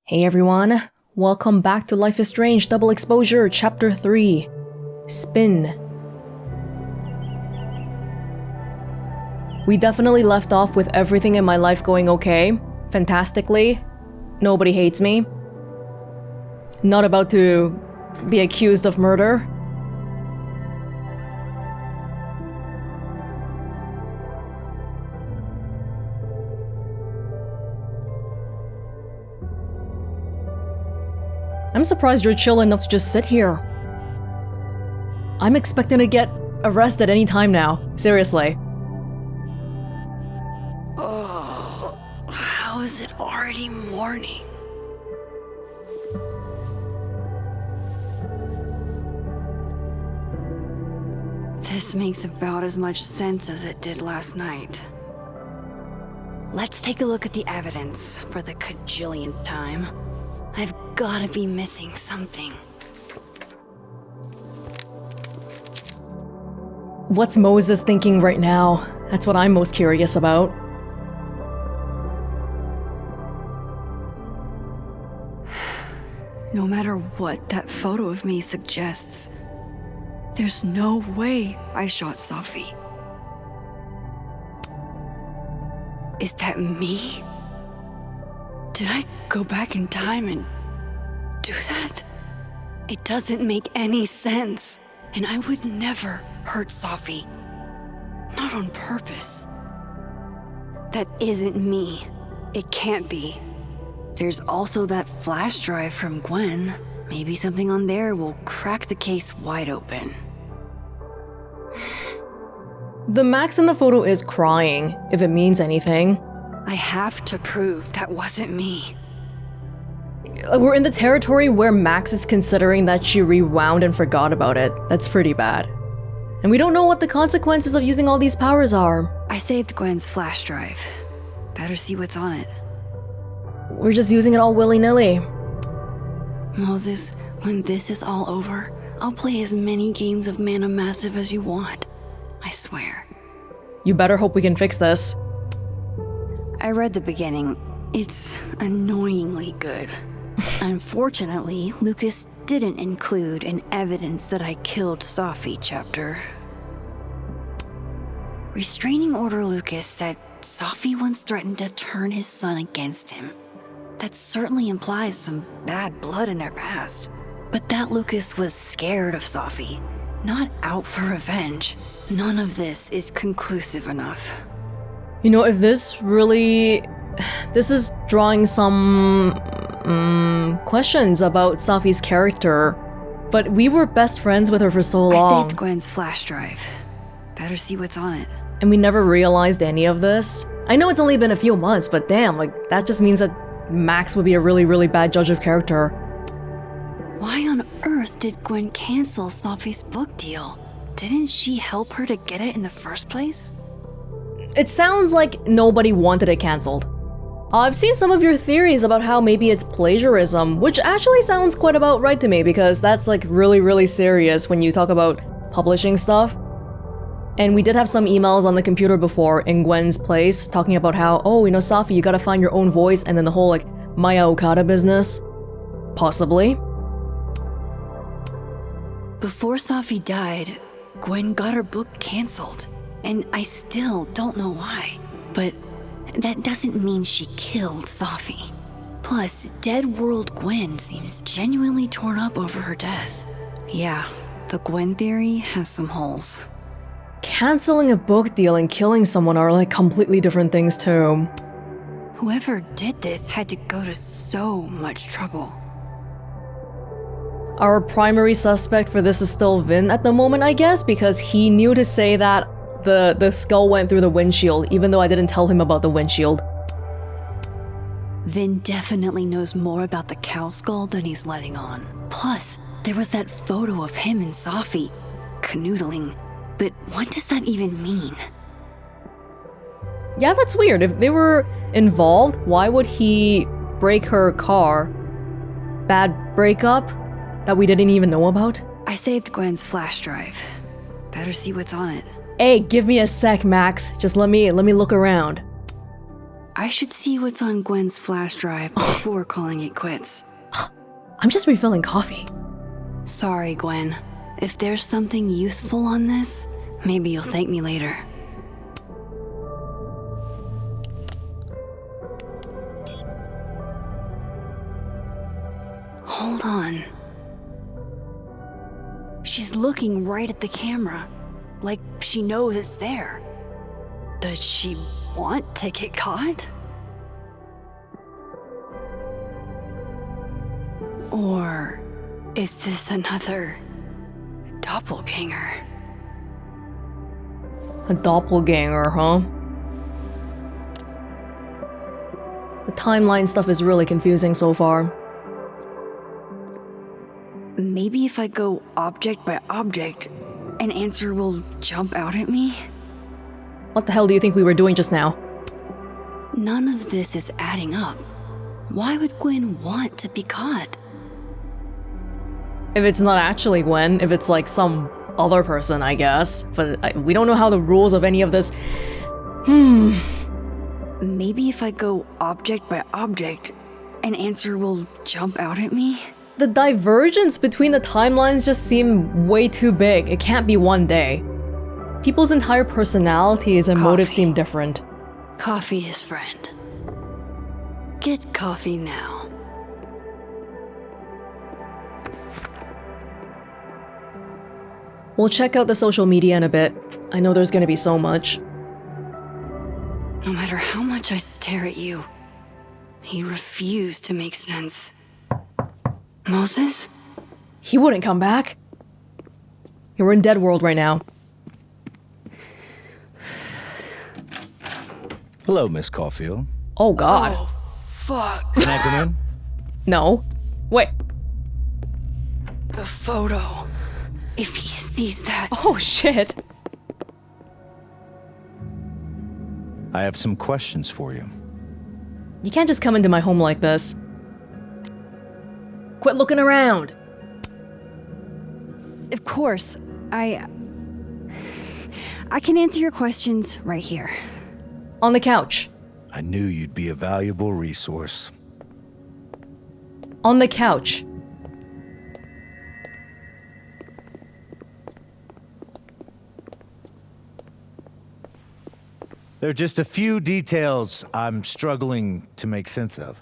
Hey everyone, welcome back to Life is Strange Double Exposure Chapter 3 Spin. We definitely left off with everything in my life going okay, fantastically. Nobody hates me. Not about to be accused of murder. I'm surprised you're chill enough to just sit here. I'm expecting to get arrested any time now. Seriously. Oh, how is it already morning? This makes about as much sense as it did last night. Let's take a look at the evidence for the cajillionth time. I've gotta be missing something. What's Moses thinking right now? That's what I'm most curious about. No matter what that photo of me suggests, there's no way I shot Safi. Is that me? Did I go back in time and do that? It doesn't make any sense. And I would never hurt Safi. Not on purpose. That isn't me. It can't be. There's also that flash drive from Gwen. Maybe something on there will crack the case wide open. The Max in the photo is crying, if it means anything. I have to prove that wasn't me. We're in the territory where Max is considering that she rewound and forgot about it. That's pretty bad. And we don't know what the consequences of using all these powers are. I saved Gwen's flash drive. Better see what's on it. We're just using it all willy-nilly. Moses, when this is all over, I'll play as many games of Mana Massive as you want. I swear. You better hope we can fix this. I read the beginning. It's annoyingly good. Unfortunately, Lucas didn't include an evidence that I killed Safi chapter. Restraining Order Lucas said Safi once threatened to turn his son against him. That certainly implies some bad blood in their past. But that Lucas was scared of Safi, not out for revenge. None of this is conclusive enough. You know, if this is drawing some questions about Safi's character, but we were best friends with her for so long. I saved Gwen's flash drive. Better see what's on it. And we never realized any of this. I know it's only been a few months, but damn, that just means that Max would be a really, really bad judge of character. Why on earth did Gwen cancel Safi's book deal? Didn't she help her to get it in the first place? It sounds like nobody wanted it cancelled. I've seen some of your theories about how maybe it's plagiarism, which actually sounds quite about right to me because that's really, really serious when you talk about publishing stuff. And we did have some emails on the computer before in Gwen's place talking about how, Safi, you gotta find your own voice, and then the whole Maya Okada business. Possibly. Before Safi died, Gwen got her book cancelled. And I still don't know why. But that doesn't mean she killed Safi. Plus, Dead World Gwen seems genuinely torn up over her death. Yeah, the Gwen theory has some holes. Canceling a book deal and killing someone are completely different things too. Whoever did this had to go to so much trouble. Our primary suspect for this is still Vin at the moment, I guess, because he knew to say that the skull went through the windshield, even though I didn't tell him about the windshield. Vin definitely knows more about the cow skull than he's letting on. Plus, there was that photo of him and Safi canoodling. But what does that even mean? Yeah, that's weird. If they were involved, why would he break her car? Bad breakup that we didn't even know about? I saved Gwen's flash drive. Better see what's on it. Hey, give me a sec, Max. Just let me look around. I should see what's on Gwen's flash drive before calling it quits. I'm just refilling coffee. Sorry, Gwen. If there's something useful on this, maybe you'll thank me later. Hold on. She's looking right at the camera, like she knows it's there. Does she want to get caught? Or is this another doppelganger? A doppelganger, huh? The timeline stuff is really confusing so far. Maybe if I go object by object, an answer will jump out at me? What the hell do you think we were doing just now? None of this is adding up. Why would Gwen want to be caught? If it's not actually Gwen, if it's like some other person, I guess. But we don't know how the rules of any of this... Maybe if I go object by object, an answer will jump out at me? The divergence between the timelines just seem way too big. It can't be one day. People's entire personalities and motives seem different. Coffee is friend. Get coffee now. We'll check out the social media in a bit. I know there's gonna be so much. No matter how much I stare at you, you refuse to make sense. Moses? He wouldn't come back. We're in Dead World right now. Hello, Miss Caulfield. Oh god. Oh, fuck. Can I come in? No. Wait. The photo. If he sees that... Oh shit. I have some questions for you. You can't just come into my home like this. Quit looking around. Of course. I can answer your questions right here. On the couch. I knew you'd be a valuable resource. On the couch. There are just a few details I'm struggling to make sense of.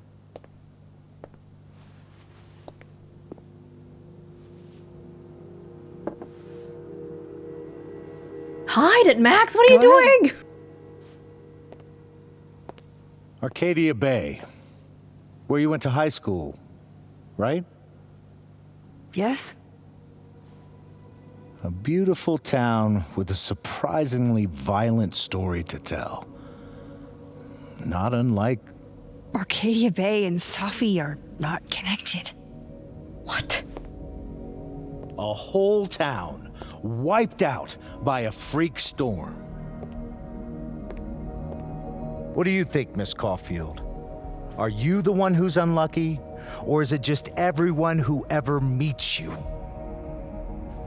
Hide it, Max! What are you doing? Arcadia Bay, where you went to high school, right? Yes? A beautiful town with a surprisingly violent story to tell. Not unlike... Arcadia Bay and Safi are not connected. What? a whole town wiped out by a freak storm. What do you think, Miss Caulfield? Are you the one who's unlucky, or is it just everyone who ever meets you?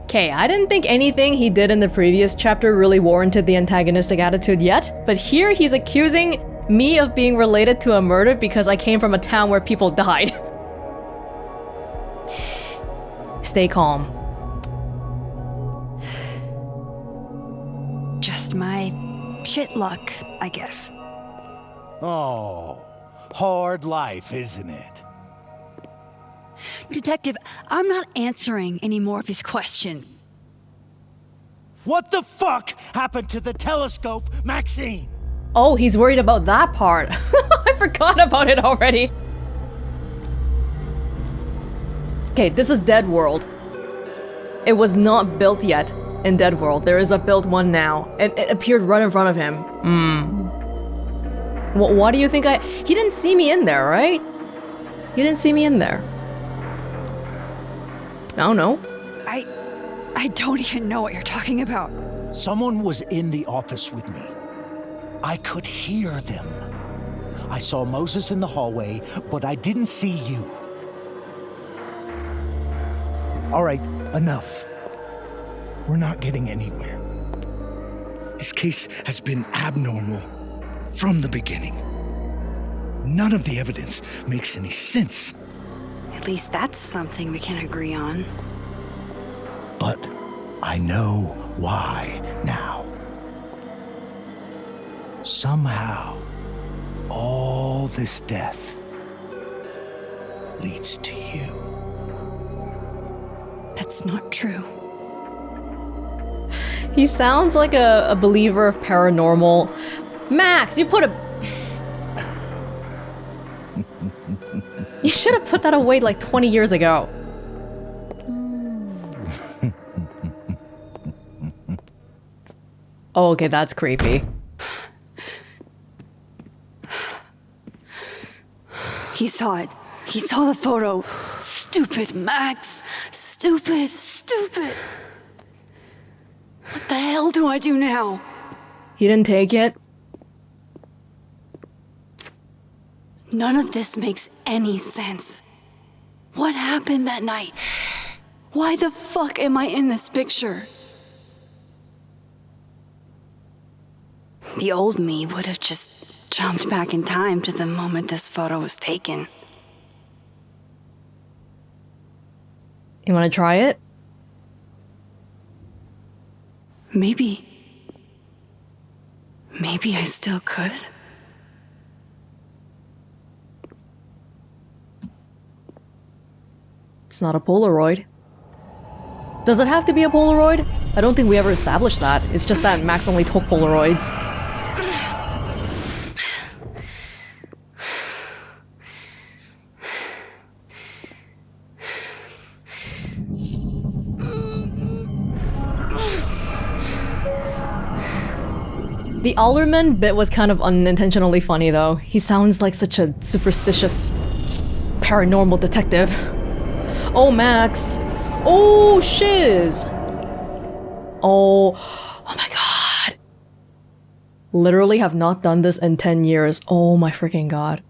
Okay, I didn't think anything he did in the previous chapter really warranted the antagonistic attitude yet, but here he's accusing me of being related to a murder because I came from a town where people died. Stay calm. Just my shit luck, I guess. Oh, hard life, isn't it? Detective, I'm not answering any more of his questions. What the fuck happened to the telescope, Maxine? Oh, he's worried about that part. I forgot about it already. Okay, this is Dead World. It was not built yet in Dead World. There is a built one now. It appeared right in front of him. What do you think He didn't see me in there, right? He didn't see me in there. Oh, no. I don't even know what you're talking about. Someone was in the office with me. I could hear them. I saw Moses in the hallway, but I didn't see you. All right, enough. We're not getting anywhere. This case has been abnormal from the beginning. None of the evidence makes any sense. At least that's something we can agree on. But I know why now. Somehow, all this death leads to you. That's not true. He sounds like a believer of paranormal. Max, you put a... You should have put that away like 20 years ago. Oh, okay, that's creepy. He saw it. He saw the photo. Stupid, Max. Stupid, stupid. What the hell do I do now? He didn't take it? None of this makes any sense. What happened that night? Why the fuck am I in this picture? The old me would have just jumped back in time to the moment this photo was taken. You want to try it? Maybe I still could. It's not a Polaroid. Does it have to be a Polaroid? I don't think we ever established that. It's just that Max only took Polaroids. The Alderman bit was kind of unintentionally funny though. He sounds like such a superstitious paranormal detective. Oh, Max. Oh, shiz. Oh my god. Literally have not done this in 10 years. Oh my freaking god.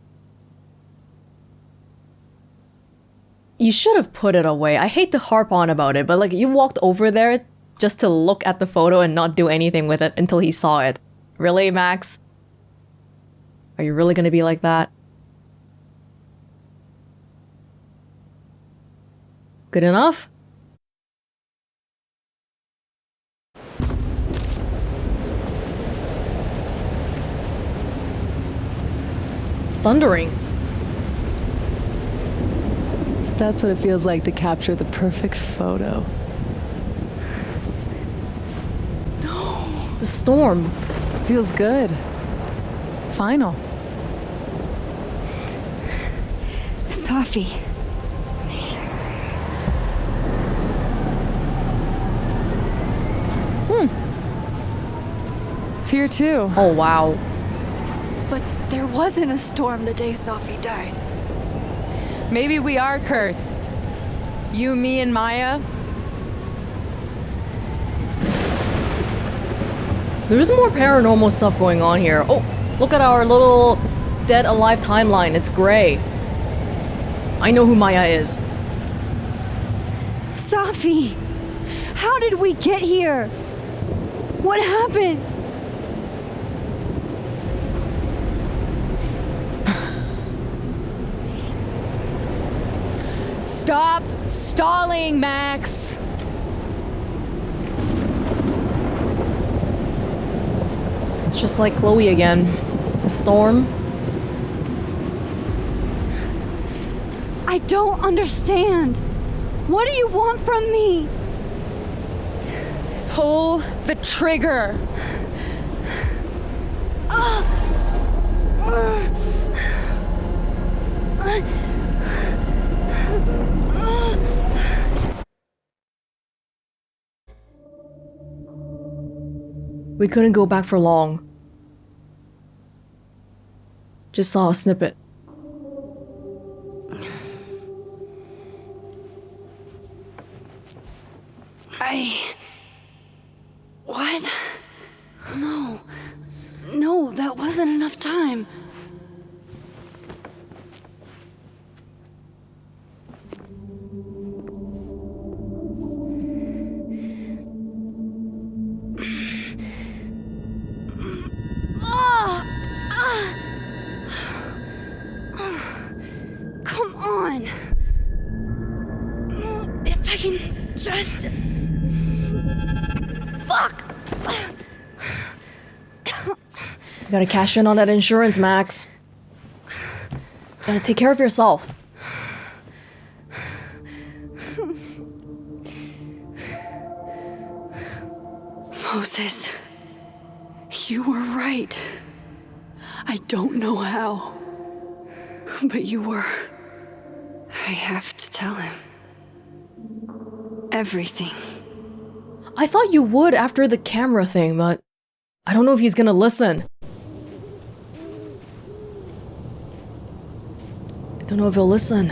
You should have put it away. I hate to harp on about it, but like you walked over there just to look at the photo and not do anything with it until he saw it. Really, Max? Are you really gonna be like that? Good enough? It's thundering. So that's what it feels like to capture the perfect photo. It's a storm. Feels good. Final. Safi. It's here too. Oh wow. But there wasn't a storm the day Safi died. Maybe we are cursed. You, me, and Maya. There's more paranormal stuff going on here. Oh, look at our little dead alive timeline. It's gray. I know who Maya is. Safi! How did we get here? What happened? Stop stalling, Max. It's just like Chloe again. A storm. I don't understand. What do you want from me? Pull the trigger. We couldn't go back for long. Just saw a snippet. What? No. No, that wasn't enough time. can just... Fuck! You gotta cash in on that insurance, Max. Gotta take care of yourself. Moses, you were right. I don't know how, but you were. I have to tell him everything. I thought you would after the camera thing, but I don't know if he's gonna listen. I don't know if he'll listen.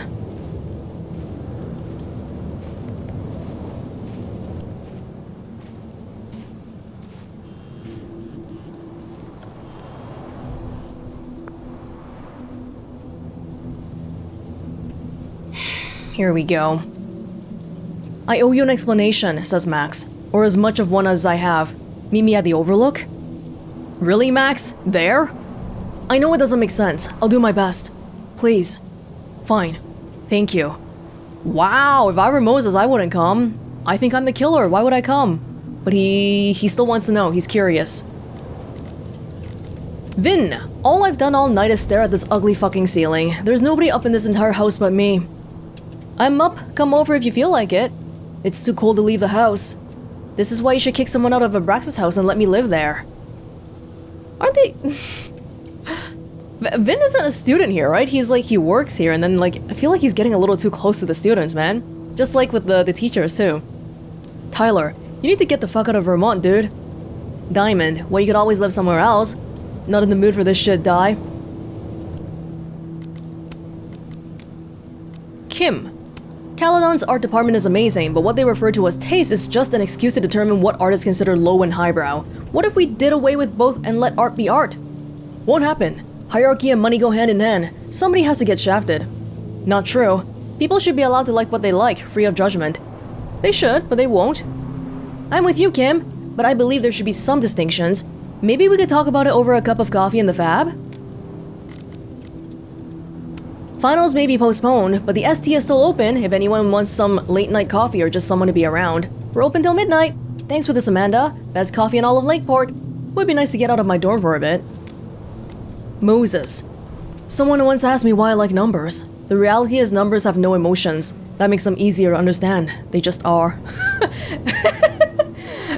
Here we go. I owe you an explanation, says Max. Or as much of one as I have. Meet me at the Overlook? Really, Max? There? I know it doesn't make sense. I'll do my best. Please. Fine. Thank you. Wow, if I were Moses, I wouldn't come. I think I'm the killer. Why would I come? But he still wants to know. He's curious. Vin, all I've done all night is stare at this ugly fucking ceiling. There's nobody up in this entire house but me. I'm up. Come over if you feel like it. It's too cold to leave the house. This is why you should kick someone out of Abraxas' house and let me live there. Aren't they... Vin isn't a student here, right? He's like, he works here, and then like, I feel like he's getting a little too close to the students, man. Just like with the teachers, too. Tyler, you need to get the fuck out of Vermont, dude. Diamond, well, you could always live somewhere else. Not in the mood for this shit, die. Kim. Caledon's art department is amazing, but what they refer to as taste is just an excuse to determine what art is considered low and highbrow. What if we did away with both and let art be art? Won't happen. Hierarchy and money go hand in hand. Somebody has to get shafted. Not true. People should be allowed to like what they like, free of judgment. They should, but they won't. I'm with you, Kim, but I believe there should be some distinctions. Maybe we could talk about it over a cup of coffee in the Fab? Finals may be postponed, but the ST is still open if anyone wants some late-night coffee or just someone to be around. We're open till midnight. Thanks for this, Amanda. Best coffee in all of Lakeport. Would be nice to get out of my dorm for a bit. Moses. Someone once asked me why I like numbers. The reality is numbers have no emotions. That makes them easier to understand. They just are.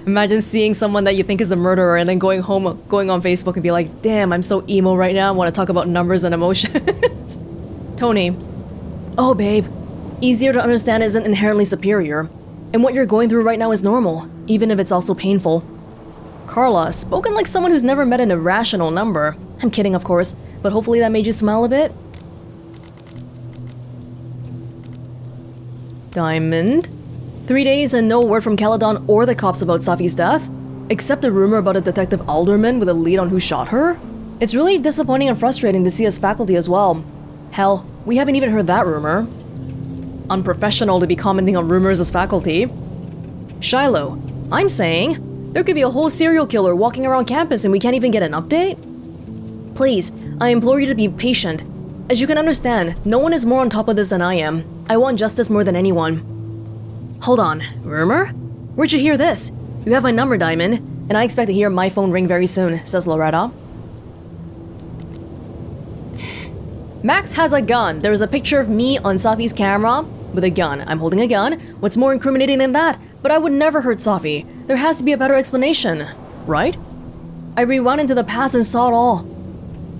Imagine seeing someone that you think is a murderer and then going home, going on Facebook and be like, damn, I'm so emo right now. I want to talk about numbers and emotions. Tony. Oh, babe. Easier to understand isn't inherently superior. And what you're going through right now is normal, even if it's also painful. Carla, spoken like someone who's never met an irrational number. I'm kidding, of course, but hopefully that made you smile a bit. Diamond. 3 days and no word from Caledon or the cops about Safi's death, except a rumor about a Detective Alderman with a lead on who shot her. It's really disappointing and frustrating to see as faculty as well. Hell, we haven't even heard that rumor. Unprofessional to be commenting on rumors as faculty. Shiloh, I'm saying there could be a whole serial killer walking around campus and we can't even get an update? Please, I implore you to be patient. As you can understand, no one is more on top of this than I am. I want justice more than anyone. Hold on, rumor? Where'd you hear this? You have my number, Diamond, and I expect to hear my phone ring very soon, says Loretta. Max has a gun. There is a picture of me on Safi's camera with a gun. I'm holding a gun. What's more incriminating than that? But I would never hurt Safi. There has to be a better explanation, right? I rewound into the past and saw it all.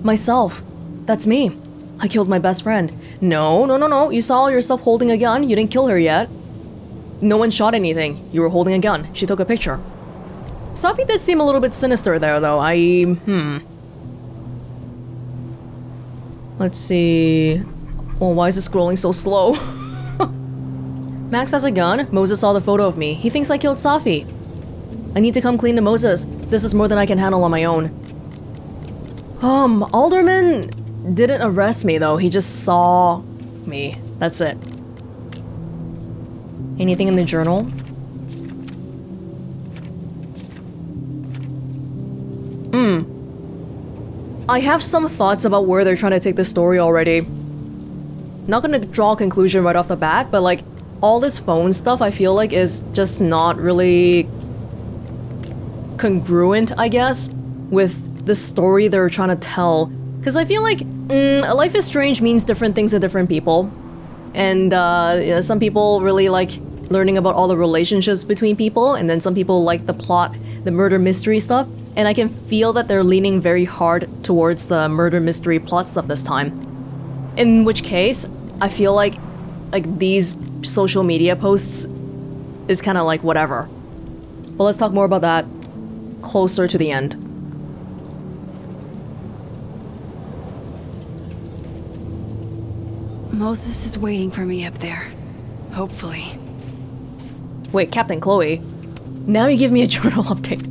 Myself. That's me. I killed my best friend. No. You saw yourself holding a gun. You didn't kill her yet. No one shot anything. You were holding a gun. She took a picture. Safi did seem a little bit sinister there, though. Let's see... Oh, why is it scrolling so slow? Max has a gun. Moses saw the photo of me. He thinks I killed Safi. I need to come clean to Moses. This is more than I can handle on my own. Alderman didn't arrest me, though. He just saw me. That's it. Anything in the journal? I have some thoughts about where they're trying to take this story already. Not gonna draw a conclusion right off the bat, but like, all this phone stuff I feel like is just not really congruent, I guess, with the story they're trying to tell. Because I feel like Life is Strange means different things to different people. And some people really like learning about all the relationships between people, and then some people like the plot, the murder mystery stuff. And I can feel that they're leaning very hard towards the murder mystery plot stuff this time. In which case, I feel like these social media posts is kind of like whatever. But let's talk more about that closer to the end. Moses is waiting for me up there. Hopefully. Wait, Captain Chloe. Now you give me a journal update.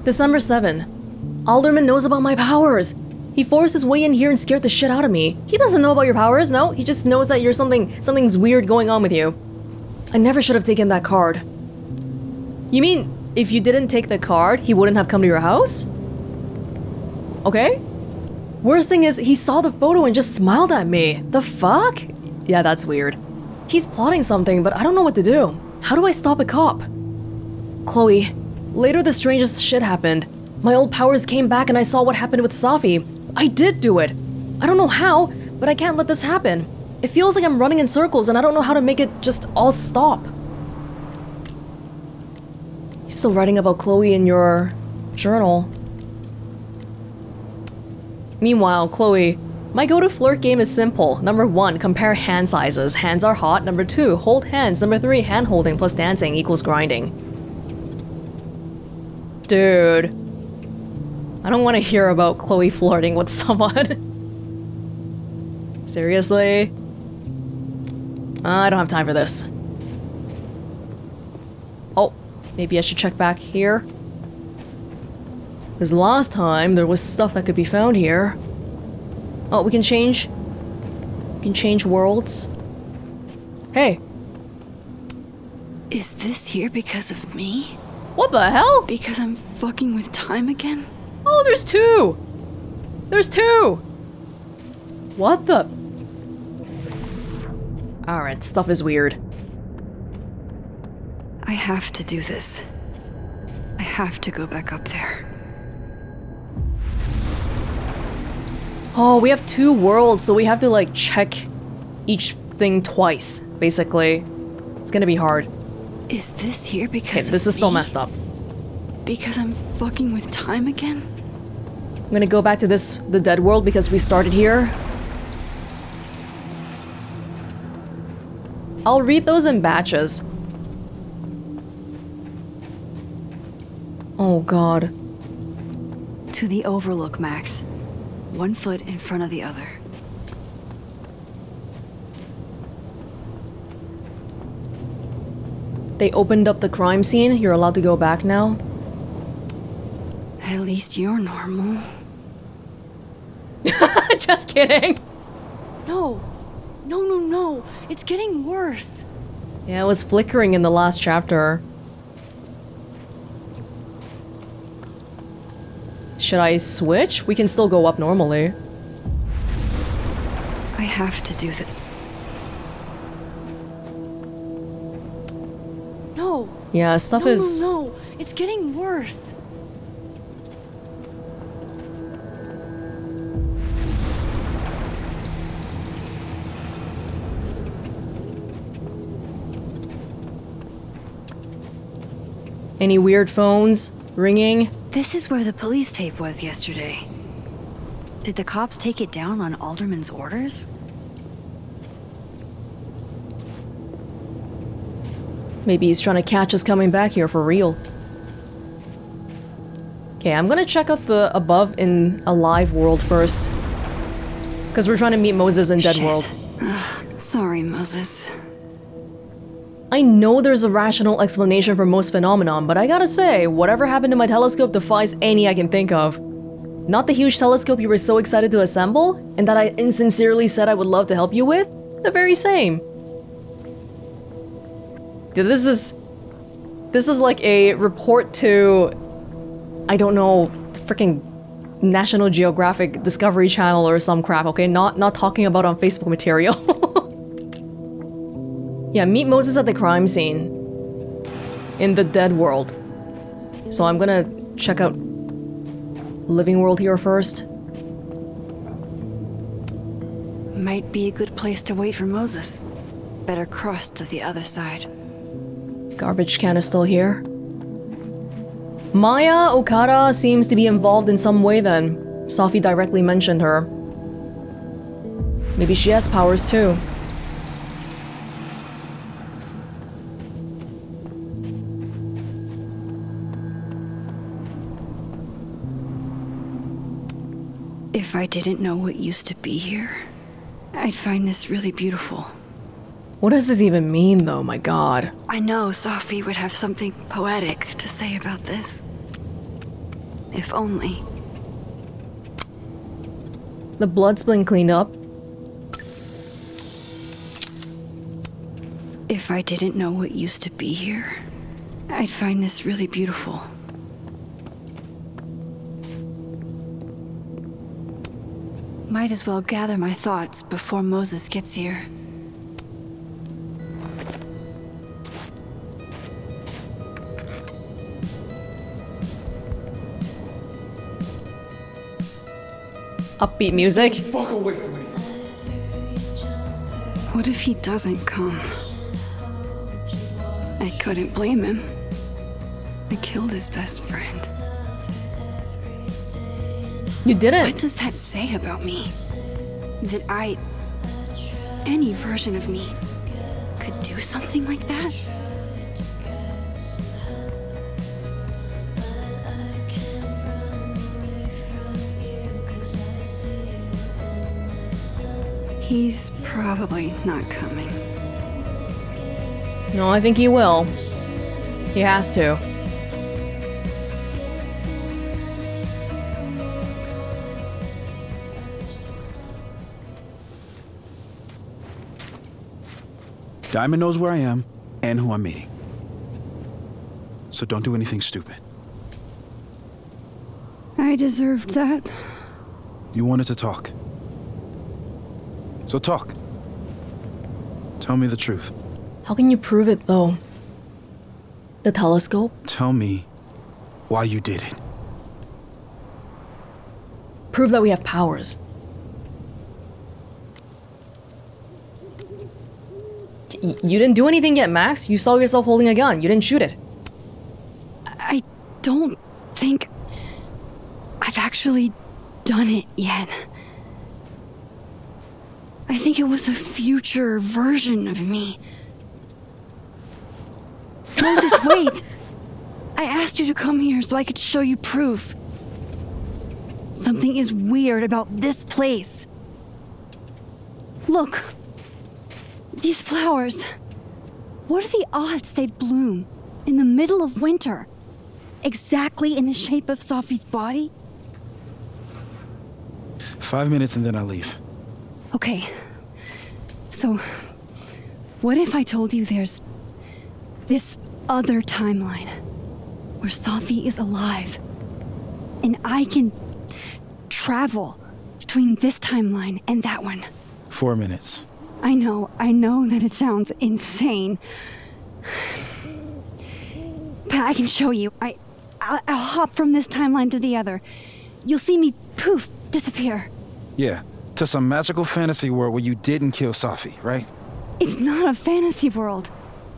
December 7. Alderman knows about my powers. He forced his way in here and scared the shit out of me. He doesn't know about your powers, no? He just knows that something's weird going on with you. I never should have taken that card. You mean, if you didn't take the card, he wouldn't have come to your house? Okay. Worst thing is, he saw the photo and just smiled at me. The fuck? Yeah, that's weird. He's plotting something, but I don't know what to do. How do I stop a cop? Chloe, later the strangest shit happened. My old powers came back and I saw what happened with Safi. I did do it. I don't know how, but I can't let this happen. It feels like I'm running in circles and I don't know how to make it just all stop. You're still writing about Chloe in your journal. Meanwhile, Chloe, my go-to flirt game is simple. Number 1, compare hand sizes. Hands are hot. Number 2, hold hands. Number 3, hand holding plus dancing equals grinding. Dude. I don't want to hear about Chloe flirting with someone. Seriously? I don't have time for this. Oh, maybe I should check back here. Because last time, there was stuff that could be found here. Oh, we can change... We can change worlds. Hey. Is this here because of me? What the hell? Because I'm fucking with time again? Oh, there's 2! There's 2! What the... Alright, stuff is weird. I have to do this. I have to go back up there. Oh, we have 2 worlds, so we have to, like, check each thing twice, basically. It's gonna be hard. Is this here because Okay, this is still messed up. Because I'm fucking with time again? I'm gonna go back to the dead world because we started here. I'll read those in batches. Oh god. To the Overlook, Max. 1 foot in front of the other. They opened up the crime scene. You're allowed to go back now. At least you're normal. Just kidding. No. No, no, no. It's getting worse. Yeah, it was flickering in the last chapter. Should I switch? We can still go up normally. I have to do that. No. Yeah, stuff is... No, it's getting worse. Any weird phones ringing? This is where the police tape was yesterday. Did the cops take it down on Alderman's orders? Maybe he's trying to catch us coming back here for real. Okay, I'm gonna check out the above in a live world first. Because we're trying to meet Moses in Dead World. Sorry, Moses. I know there's a rational explanation for most phenomenon, but I gotta say, whatever happened to my telescope defies any I can think of. Not the huge telescope you were so excited to assemble, and that I insincerely said I would love to help you with? The very same. Dude, this is like a report to, I don't know, freaking National Geographic Discovery Channel or some crap, okay? Not talking about on Facebook material. Yeah, meet Moses at the crime scene. In the dead world. So I'm gonna check out living world here first. Might be a good place to wait for Moses. Better cross to the other side. Garbage can is still here. Maya Okada seems to be involved in some way then. Safi directly mentioned her. Maybe she has powers too. If I didn't know what used to be here, I'd find this really beautiful. What does this even mean though, my god? I know Safi would have something poetic to say about this. If only. The blood's been cleaned up. If I didn't know what used to be here, I'd find this really beautiful. Might as well gather my thoughts before Moses gets here. Upbeat music. Fuck away from me. What if he doesn't come? I couldn't blame him. I killed his best friend. You didn't. What does that say about me? That any version of me, could do something like that? He's probably not coming. No, I think he will. He has to. Diamond knows where I am and who I'm meeting. So don't do anything stupid. I deserved that. You wanted to talk. So talk. Tell me the truth. How can you prove it though? The telescope? Tell me why you did it. Prove that we have powers. You didn't do anything yet, Max. You saw yourself holding a gun. You didn't shoot it. I don't think I've actually done it yet. I think it was a future version of me. Moses, wait! I asked you to come here so I could show you proof. Something is weird about this place. Look. These flowers. What are the odds they'd bloom in the middle of winter? Exactly in the shape of Safi's body? 5 minutes and then I'll leave. Okay. So, what if I told you there's this other timeline where Safi is alive and I can travel between this timeline and that one? 4 minutes. I know that it sounds insane. But I can show you. I'll hop from this timeline to the other. You'll see me, poof, disappear. Yeah, to some magical fantasy world where you didn't kill Safi, right? It's not a fantasy world.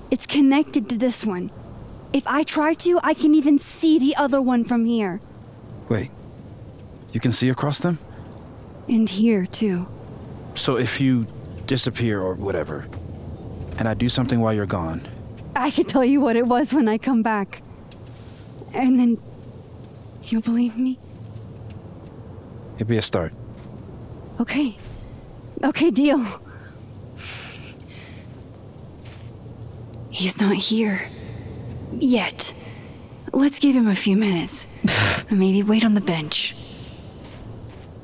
It's connected to this one. If I try to, I can even see the other one from here. Wait, you can see across them? And here, too. So if you disappear or whatever, and I do something while you're gone. I can tell you what it was when I come back. And then you'll believe me? It'd be a start. Okay. Okay, deal. He's not here. Yet. Let's give him a few minutes. Maybe wait on the bench.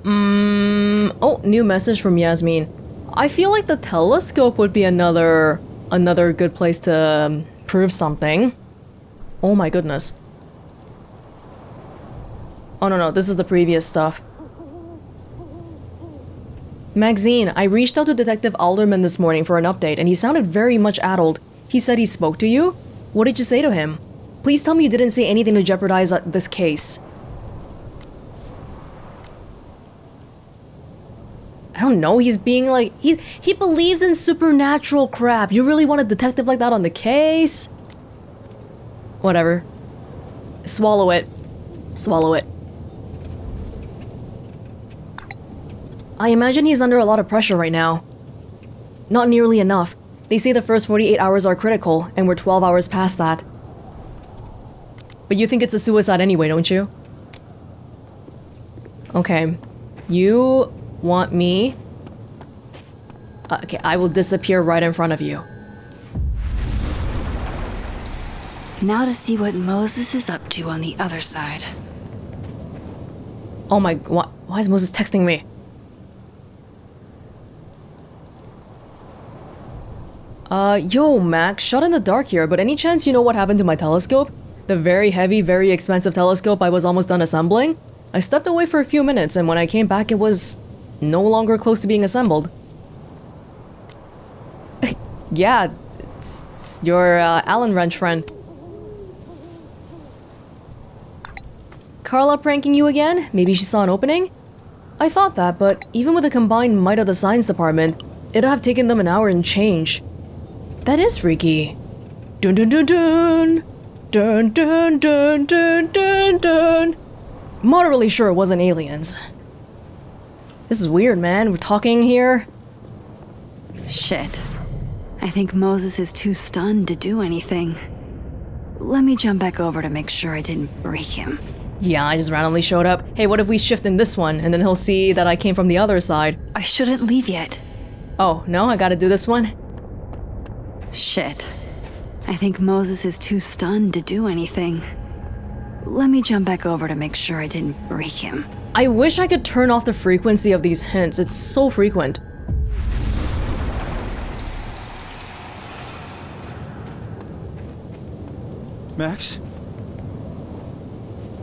Oh, new message from Yasmin. I feel like the telescope would be another good place to prove something. Oh my goodness. Oh no, this is the previous stuff. Maxine, I reached out to Detective Alderman this morning for an update, and he sounded very much addled. He said he spoke to you? What did you say to him? Please tell me you didn't say anything to jeopardize this case. I don't know, he's being like... He believes in supernatural crap. You really want a detective like that on the case? Whatever. Swallow it. Swallow it. I imagine he's under a lot of pressure right now. Not nearly enough. They say the first 48 hours are critical, and we're 12 hours past that. But you think it's a suicide anyway, don't you? Okay. You want me... okay, I will disappear right in front of you. Now to see what Moses is up to on the other side. Oh my... Why is Moses texting me? Yo, Max, shot in the dark here, but any chance you know what happened to my telescope? The very heavy, very expensive telescope I was almost done assembling? I stepped away for a few minutes, and when I came back, it was no longer close to being assembled. Yeah, it's your Allen wrench friend. Carla pranking you again? Maybe she saw an opening? I thought that, but even with the combined might of the science department, it'd have taken them an hour and change. That is freaky. Dun dun dun dun. Dun dun dun dun dun dun. Moderately sure it wasn't aliens. This is weird, man. We're talking here. Shit. I think Moses is too stunned to do anything. Let me jump back over to make sure I didn't break him. Yeah, I just randomly showed up. Hey, what if we shift in this one, and then he'll see that I came from the other side? I shouldn't leave yet. Oh, no? I gotta do this one? Shit. I think Moses is too stunned to do anything. Let me jump back over to make sure I didn't break him. I wish I could turn off the frequency of these hints. It's so frequent. Max?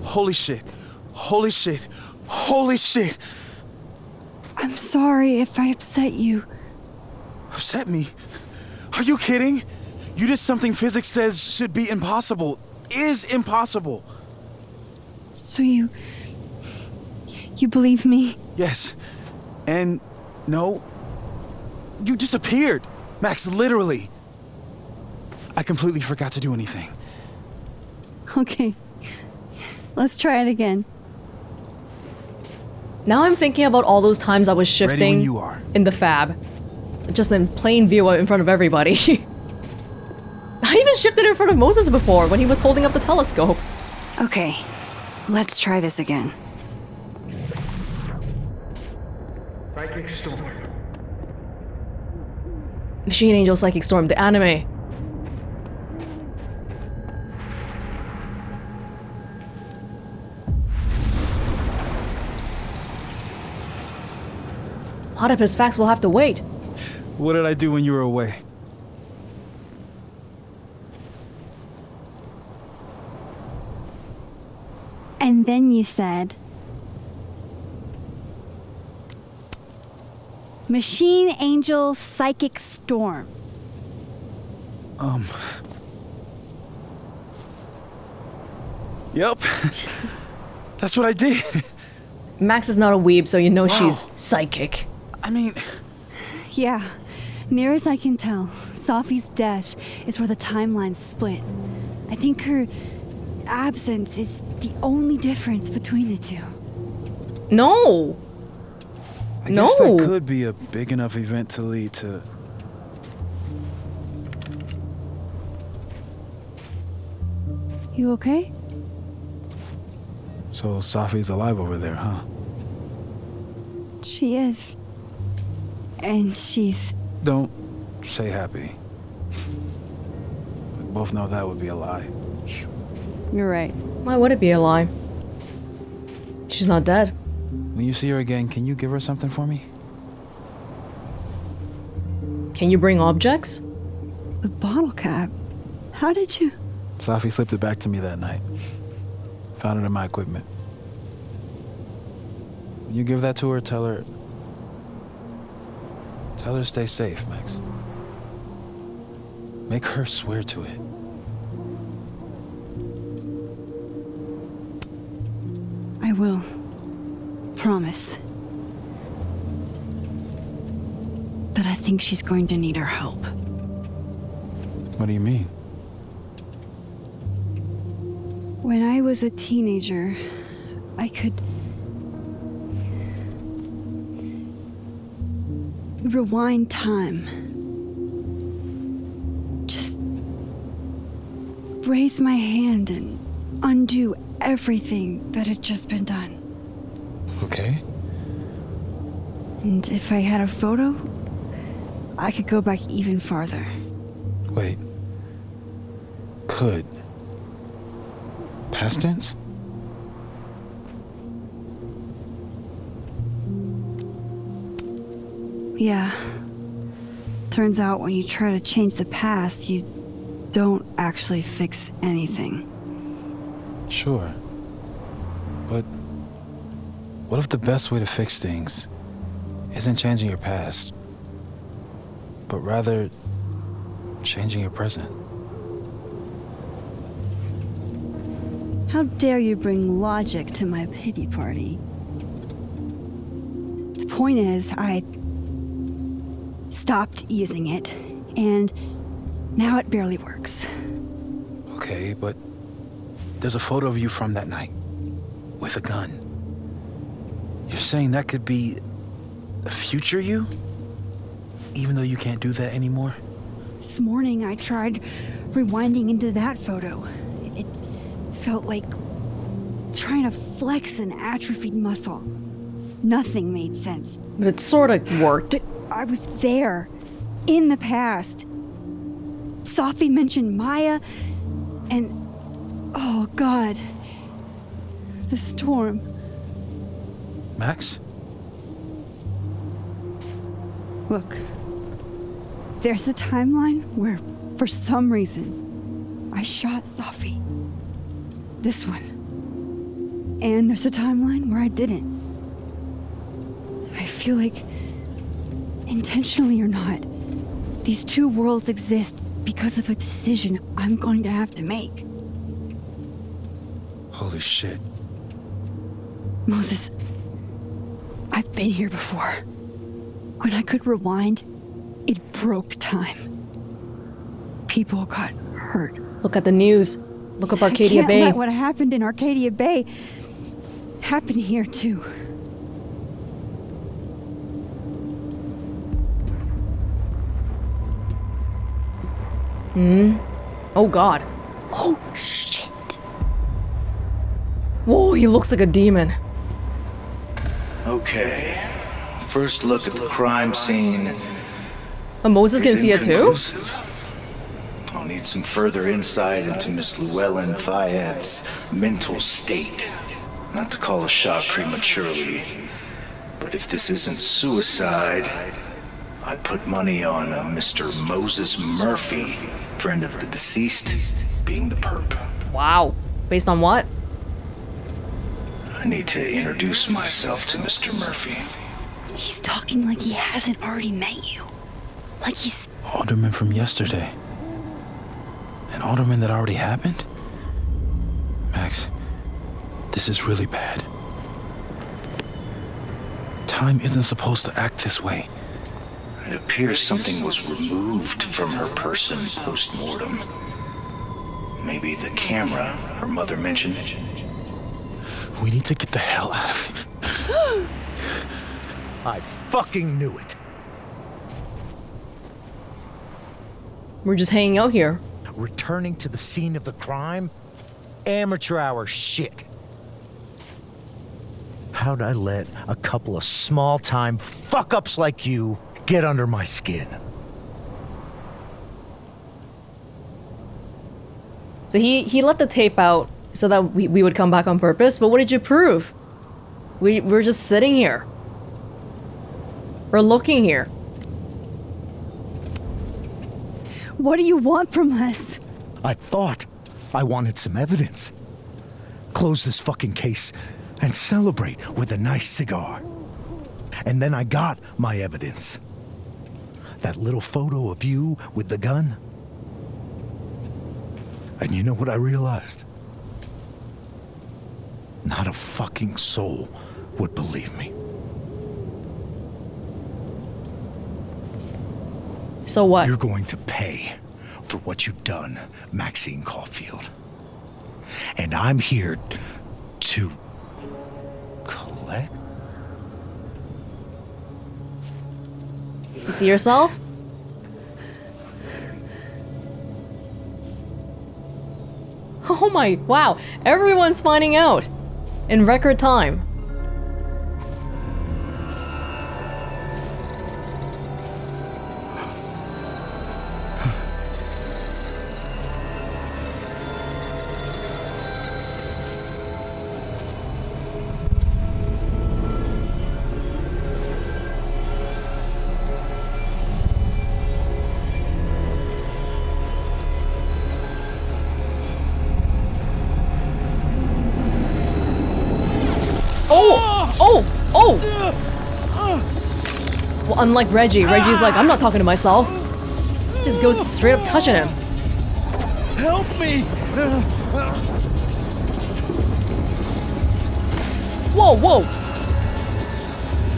Holy shit. Holy shit. Holy shit. I'm sorry if I upset you. Upset me? Are you kidding? You did something physics says should be impossible. Is impossible. So you believe me? Yes. And no. You disappeared. Max, literally. I completely forgot to do anything. Okay. Let's try it again. Now I'm thinking about all those times I was Ready when shifting you are. in the fab. Just in plain view in front of everybody. I even shifted in front of Moses before when he was holding up the telescope. Okay. Let's try this again. Psychic storm. Machine Angel Psychic Storm, the anime. Platypus facts will have to wait. What did I do when you were away? And then you said... Machine Angel Psychic Storm. Yep. That's what I did. Max is not a weeb, so you know Wow. she's psychic. I mean, Yeah. Near as I can tell, Safi's death is where the timelines split. I think her absence is the only difference between the two. No! I guess that No. could be a big enough event to lead to... You okay? So Safi's alive over there, huh? She is. And she's... Don't say happy. We both know that would be a lie. You're right. Why would it be a lie? She's not dead. When you see her again, can you give her something for me? Can you bring objects? The bottle cap. How did you... Safi slipped it back to me that night. Found it in my equipment. When you give that to her, tell her Tell her to stay safe, Max. Make her swear to it. I will. Promise. But I think she's going to need our help. What do you mean? When I was a teenager, I could rewind time. Just raise my hand and undo everything that had just been done. Okay. And if I had a photo, I could go back even farther. Wait. Could. Past tense? Yeah. Turns out when you try to change the past, you don't actually fix anything. Sure. But what if the best way to fix things isn't changing your past, but rather changing your present? How dare you bring logic to my pity party? The point is, I stopped using it, and now it barely works. Okay, but there's a photo of you from that night, with a gun. You're saying that could be a future you? Even though you can't do that anymore? This morning I tried rewinding into that photo. It felt like trying to flex an atrophied muscle. Nothing made sense. But it sort of worked. I was there, in the past. Safi mentioned Maya, and oh God, the storm. Max? Look, there's a timeline where, for some reason, I shot Safi. This one. And there's a timeline where I didn't. I feel like, intentionally or not, these two worlds exist because of a decision I'm going to have to make. Holy shit. Moses, I've been here before. When I could rewind, it broke time. People got hurt. Look at the news. Look up Arcadia I can't Bay. let what happened in Arcadia Bay happen here too. Oh God. Oh shit. Whoa, he looks like a demon. Okay. First look at the crime scene. Moses can is see it too? inconclusive. I'll need some further insight into Miss Llewellyn Thayet's mental state. Not to call a shot prematurely, but if this isn't suicide, I'd put money on a Mr. Moses Murphy, friend of the deceased, being the perp. Wow. Based on what? I need to introduce myself to Mr. Murphy. He's talking like he hasn't already met you. Like he's... Alderman from yesterday. An alderman that already happened? Max, this is really bad. Time isn't supposed to act this way. It appears something was removed from her person post-mortem. Maybe the camera her mother mentioned. We need to get the hell out of here. I fucking knew it. We're just hanging out here. Returning to the scene of the crime? Amateur hour shit. How'd I let a couple of small-time fuck-ups like you get under my skin? So he let the tape out so that we would come back on purpose, but what did you prove? We're just sitting here. We're looking here. What do you want from us? I thought I wanted some evidence. Close this fucking case and celebrate with a nice cigar. And then I got my evidence. That little photo of you with the gun. And you know what I realized? Not a fucking soul would believe me. So what? You're going to pay for what you've done, Maxine Caulfield. And I'm here to collect. You see yourself? Oh my, wow. Everyone's finding out. In record time. Well, unlike Reggie, Reggie's like, I'm not talking to myself. Just goes straight up touching him. Help me! Whoa, whoa!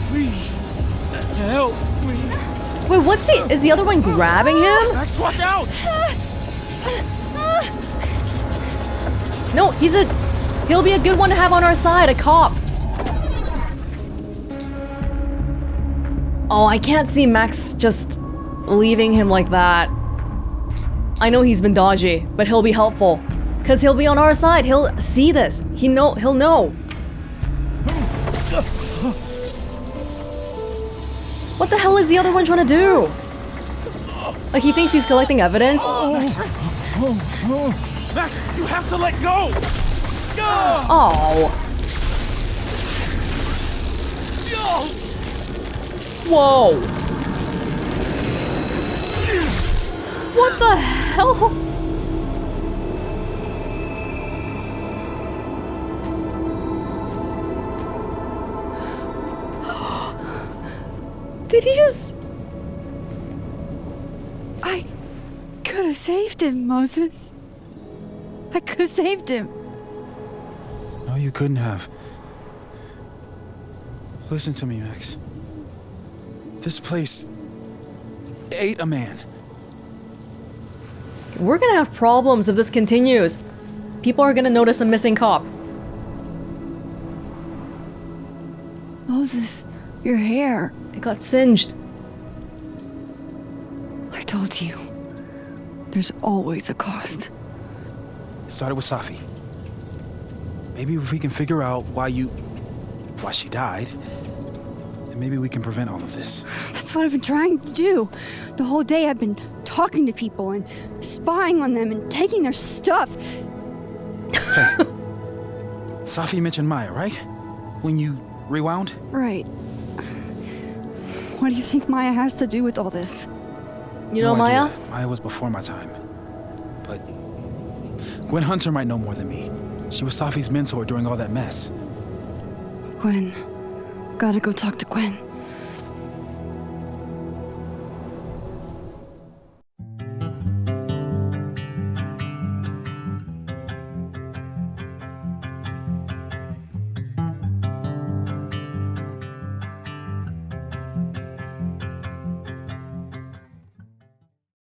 Please, help me! Wait, what's he? Is the other one grabbing him? Max, watch out! No, he'll be a good one to have on our side, a cop. Oh, I can't see Max just leaving him like that. I know he's been dodgy, but he'll be helpful. Cause he'll be on our side, he'll see this. He'll know. What the hell is the other one trying to do? Like he thinks he's collecting evidence? Max, you have to let go! Oh. Whoa. What the hell? Did he just... I could have saved him, Moses. I could have saved him. No, you couldn't have. Listen to me, Max. This place ate a man. We're gonna have problems if this continues. People are gonna notice a missing cop. Moses, your hair. It got singed. I told you. There's always a cost. It started with Safi. Maybe if we can figure out why she died, then maybe we can prevent all of this. That's what I've been trying to do. The whole day I've been talking to people and spying on them and taking their stuff. Hey, Safi mentioned Maya, right? When you rewound? Right. What do you think Maya has to do with all this? You know No idea. Maya? Maya was before my time. But Gwen Hunter might know more than me. She was Safi's mentor during all that mess. Gwen. Gotta go talk to Gwen.